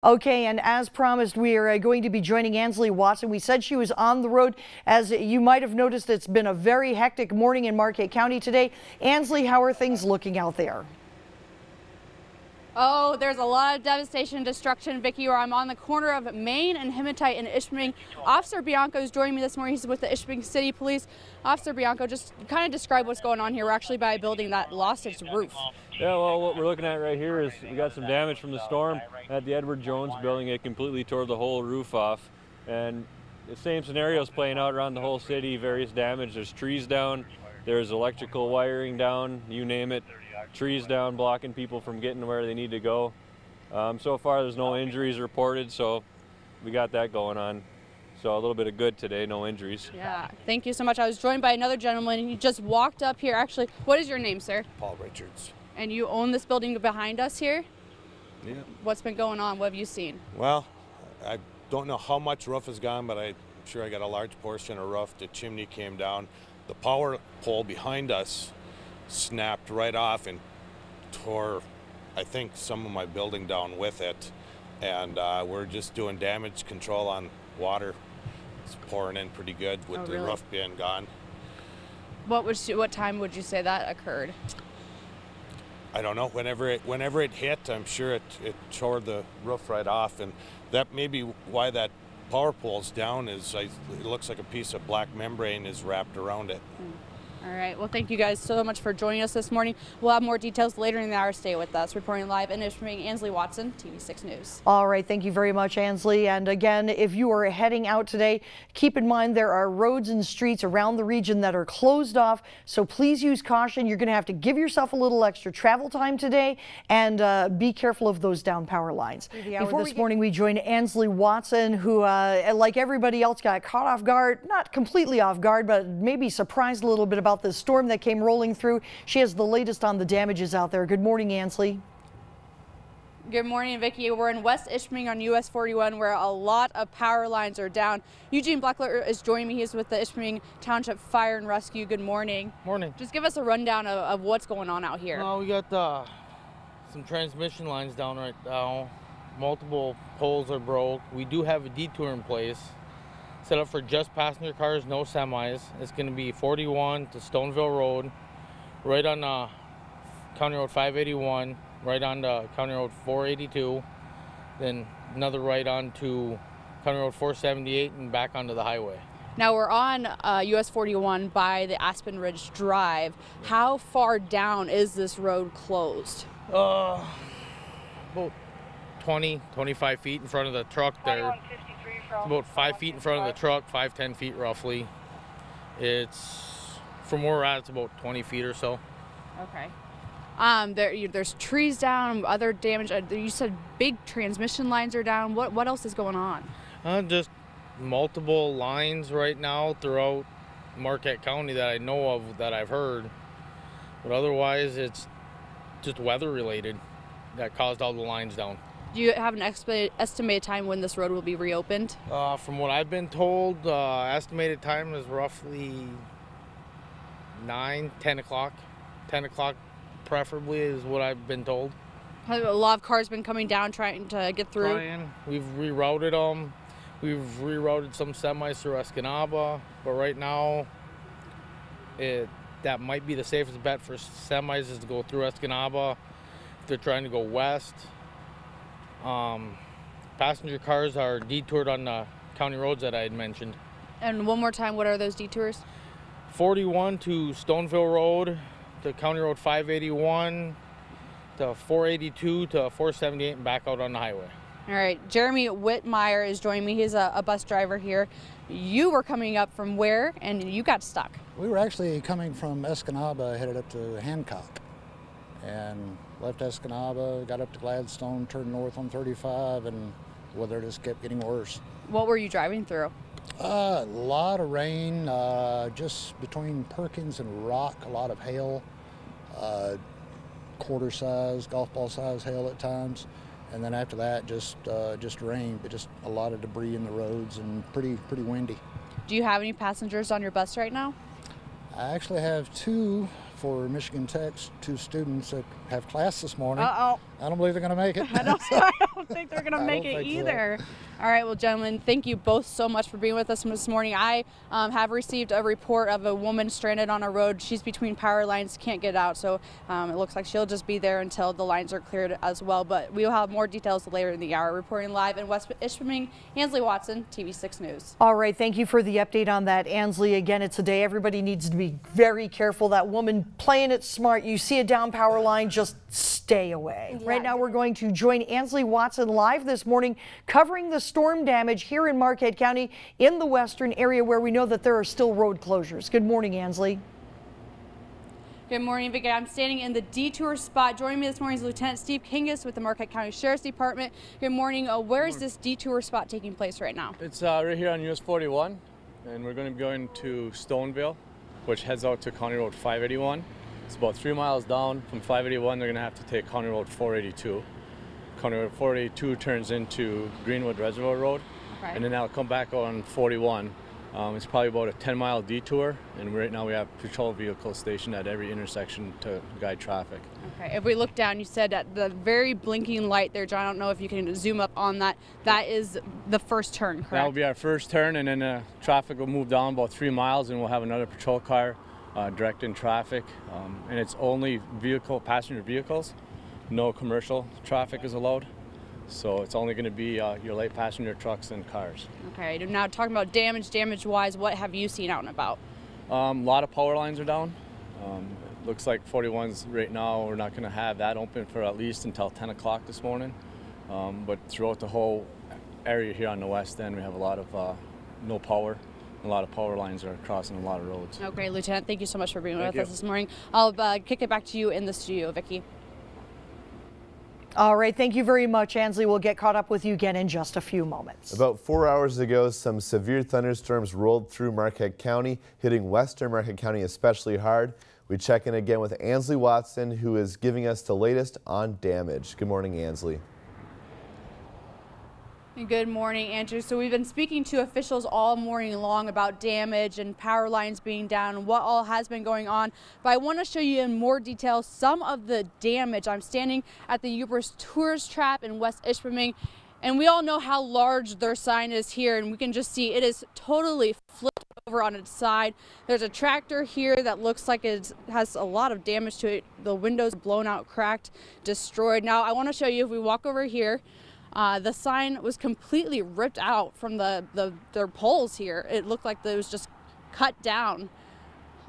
Okay, and as promised, we are going to be joining Ansley Watson. We said she was on the road. As you might have noticed, it's been a very hectic morning in Marquette County today. Ansley, how are things looking out there? Oh, there's a lot of devastation and destruction, Vicki, where I'm on the corner of Main and Hematite in Ishpeming. Officer Bianco is joining me this morning. He's with the Ishpeming City Police. Officer Bianco, just kind of describe what's going on here. We're actually by a building that lost its roof. Yeah, well, what we're looking at right here is we got some damage from the storm at the Edward Jones building. It completely tore the whole roof off. And the same scenario is playing out around the whole city, various damage. There's trees down, there's electrical wiring down, you name it. Trees down, blocking people from getting where they need to go. So far, there's no injuries reported, so we got that going on. So a little bit of good today, no injuries. Yeah, thank you so much. I was joined by another gentleman. He just walked up here. Actually, what is your name, sir? Paul Richards. And you own this building behind us here? Yeah. What's been going on? What have you seen? Well, I don't know how much roof is gone, but I'm sure I got a large portion of roof. The chimney came down. The power pole behind us snapped right off and tore, I think, some of my building down with it. And we're just doing damage control on water. It's pouring in pretty good with the roof being gone. What time would you say that occurred? I don't know. Whenever it hit, I'm sure it tore the roof right off, and that may be why that power pole's down. It looks like a piece of black membrane is wrapped around it. All right. Well, thank you guys so much for joining us this morning. We'll have more details later in the hour. Stay with us. Reporting live in Ishpeming, Ansley Watson, TV6 News. All right. Thank you very much, Ansley. And again, if you are heading out today, keep in mind there are roads and streets around the region that are closed off. So please use caution. You're going to have to give yourself a little extra travel time today and be careful of those down power lines. Before this morning, we joined Ansley Watson, who, like everybody else, got caught off guard, not completely off guard, but maybe surprised a little bit about the storm that came rolling through. She has the latest on the damages out there. Good morning, Ansley. Good morning, Vicki. We're in West Ishpeming on US 41 where a lot of power lines are down. Eugene Bleckler is joining me. He's with the Ishpeming Township Fire and Rescue. Good morning. Morning. Just give us a rundown of what's going on out here. Well, we got some transmission lines down right now. Multiple poles are broke. We do have a detour in place, set up for just passenger cars, no semis. It's going to be 41 to Stoneville Road, right on County Road 581, right on County Road 482, then another right on to County Road 478 and back onto the highway. Now we're on US 41 by the Aspen Ridge Drive. How far down is this road closed? About 20-25 feet in front of the truck there. About 5 feet in front of the truck, 5-10 feet roughly. It's from where we're at, it's about 20 feet or so. Okay. There's trees down, other damage. You said big transmission lines are down. What else is going on? Just multiple lines right now throughout Marquette County that I know of, that I've heard. But otherwise, it's just weather related that caused all the lines down. Do you have an estimated time when this road will be reopened? From what I've been told, estimated time is roughly 10 o'clock. 10 o'clock preferably is what I've been told. Have a lot of cars been coming down trying to get through? We've rerouted them. We've rerouted some semis through Escanaba, but right now that might be the safest bet for semis is to go through Escanaba if they're trying to go west. Passenger cars are detoured on the county roads that I had mentioned. And one more time, what are those detours? 41 to Stoneville Road, to County Road 581, to 482 to 478 and back out on the highway. All right, Jeremy Whitmire is joining me. He's a bus driver here. You were coming up from where and you got stuck? We were actually coming from Escanaba, headed up to Hancock, and left Escanaba, got up to Gladstone, turned north on 35, and weather just kept getting worse. What were you driving through? A lot of rain, just between Perkins and Rock, a lot of hail, quarter size, golf ball size hail at times. And then after that, just rain, but just a lot of debris in the roads and pretty windy. Do you have any passengers on your bus right now? I actually have two for Michigan Tech, two students that have class this morning. Uh-oh. I don't believe they're going to make it. I don't don't think they're going to make it either. So. All right, well, gentlemen, thank you both so much for being with us this morning. I have received a report of a woman stranded on a road. She's between power lines, can't get out, so it looks like she'll just be there until the lines are cleared as well. But we will have more details later in the hour. Reporting live in West Ishpeming, Ansley Watson, TV6 News. All right, thank you for the update on that, Ansley. Again, it's a day everybody needs to be very careful. That woman playing it smart. You see a down power line, just stay away. Yeah. Right now, we're going to join Ansley Watson live this morning, covering the storm damage here in Marquette County in the western area where we know that there are still road closures. Good morning, Ansley. Good morning, Vicki. I'm standing in the detour spot. Joining me this morning is Lieutenant Steve Kingus with the Marquette County Sheriff's Department. Good morning. Where is this detour spot taking place right now? It's right here on US 41, and we're going to be going to Stoneville, which heads out to County Road 581. It's about 3 miles down from 581. They're going to have to take County Road 482. County Road 482 turns into Greenwood Reservoir Road, okay. And then I'll come back on 41. It's probably about a 10-mile detour, and right now we have patrol vehicles stationed at every intersection to guide traffic. Okay, if we look down, you said at the very blinking light there, John, I don't know if you can zoom up on that. That is the first turn, correct? That will be our first turn, and then traffic will move down about 3 miles, and we'll have another patrol car directing traffic. And it's only passenger vehicles. No commercial traffic is allowed. So it's only going to be your light passenger trucks and cars. Okay, now talking about damage-wise, what have you seen out and about? A lot of power lines are down. It looks like 41s right now, we're not going to have that open for at least until 10 o'clock this morning. But throughout the whole area here on the west end, we have a lot of no power. A lot of power lines are crossing a lot of roads. Okay, Lieutenant, thank you so much for being with us this morning. I'll kick it back to you in the studio, Vicki. All right, thank you very much, Ansley. We'll get caught up with you again in just a few moments. About 4 hours ago, some severe thunderstorms rolled through Marquette County, hitting western Marquette County especially hard. We check in again with Ansley Watson, who is giving us the latest on damage. Good morning, Ansley. Good morning, Andrew. So we've been speaking to officials all morning long about damage and power lines being down and what all has been going on. But I want to show you in more detail some of the damage. I'm standing at the Ubers Tourist Trap in West Ishpeming, and we all know how large their sign is here, and we can just see it is totally flipped over on its side. There's a tractor here that looks like it has a lot of damage to it. The windows blown out, cracked, destroyed. Now I want to show you, if we walk over here, the sign was completely ripped out from their poles here. It looked like it was just cut down.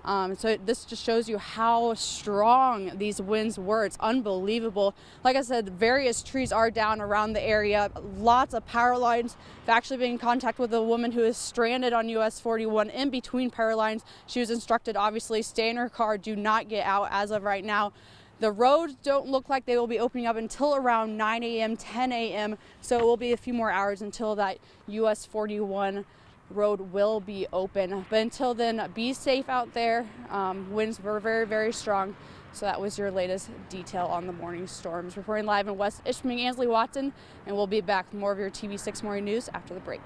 So this just shows you how strong these winds were. It's unbelievable. Like I said, various trees are down around the area. Lots of power lines. I've actually been in contact with a woman who is stranded on US 41 in between power lines. She was instructed, obviously, stay in her car, do not get out as of right now. The roads don't look like they will be opening up until around 9 a.m., 10 a.m., so it will be a few more hours until that US 41 road will be open. But until then, be safe out there. Winds were very, very strong. So that was your latest detail on the morning storms. Reporting live in West Ishpeming, Ansley Watson, and we'll be back with more of your TV6 Morning News after the break.